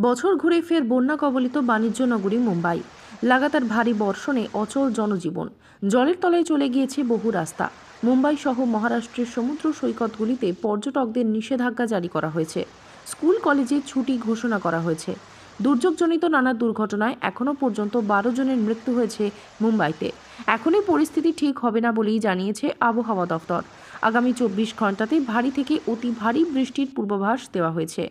বছর ঘুরে ফের বন্যা কবলিত বাণিজ্য নগরী মুম্বাই। লাগাতার ভারী বর্ষণে অচল জনজীবন, জলের তলায় চলে গিয়েছে বহু রাস্তা। মুম্বাই সহ মহারাষ্ট্রের সমুদ্র সৈকতগুলিতে পর্যটকদের নিষেধাজ্ঞা জারি করা হয়েছে। স্কুল কলেজে ছুটি ঘোষণা করা হয়েছে। দুর্যোগজনিত নানা দুর্ঘটনায় এখনও পর্যন্ত 12 জনের মৃত্যু হয়েছে মুম্বাইতে। এখনই পরিস্থিতি ঠিক হবে না বলেই জানিয়েছে আবহাওয়া দফতর। আগামী 24 ঘন্টাতে ভারী থেকে অতি ভারী বৃষ্টির পূর্বাভাস দেওয়া হয়েছে।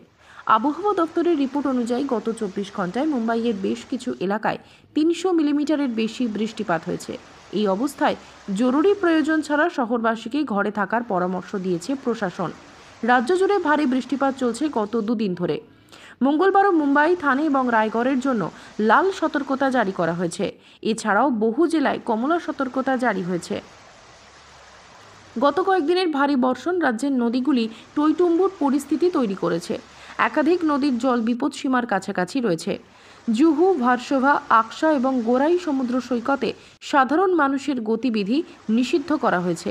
আবহাওয়া দফতরের রিপোর্ট অনুযায়ী গত 24 ঘন্টায় মুম্বাইয়ের বেশ কিছু এলাকায় 300 মিলিমিটারের বেশি বৃষ্টিপাত হয়েছে। এই অবস্থায় জরুরি প্রয়োজন ছাড়া শহরবাসীকে ঘরে থাকার পরামর্শ দিয়েছে প্রশাসন। রাজ্য জুড়ে ভারী বৃষ্টিপাত চলছে গত দুদিন ধরে। মঙ্গলবারও মুম্বাই, থানে এবং রায়গড়ের জন্য লাল সতর্কতা জারি করা হয়েছে। এছাড়াও বহু জেলায় কমলা সতর্কতা জারি হয়েছে। গত কয়েকদিনের ভারী বর্ষণ রাজ্যের নদীগুলি টইটুম্বুর পরিস্থিতি তৈরি করেছে। একাধিক নদীর জল বিপদসীমার কাছাকাছি রয়েছে। জুহু, ভার্সোভা, আকসা এবং গোরাই সমুদ্র সৈকতে সাধারণ মানুষের গতিবিধি নিষিদ্ধ করা হয়েছে।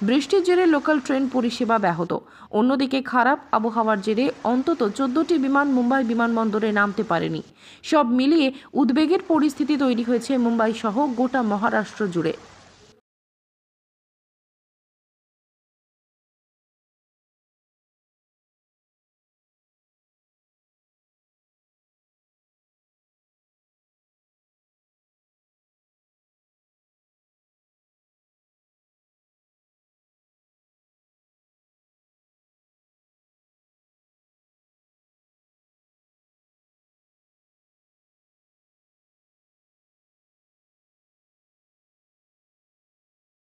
বৃষ্টির জেরে লোকাল ট্রেন পরিষেবা ব্যাহত। অন্যদিকে খারাপ আবহাওয়ার জেরে অন্তত 14টি বিমান মুম্বাই বিমানবন্দরে নামতে পারেনি। সব মিলিয়ে উদ্বেগের পরিস্থিতি তৈরি হয়েছে মুম্বাই সহ গোটা মহারাষ্ট্র জুড়ে।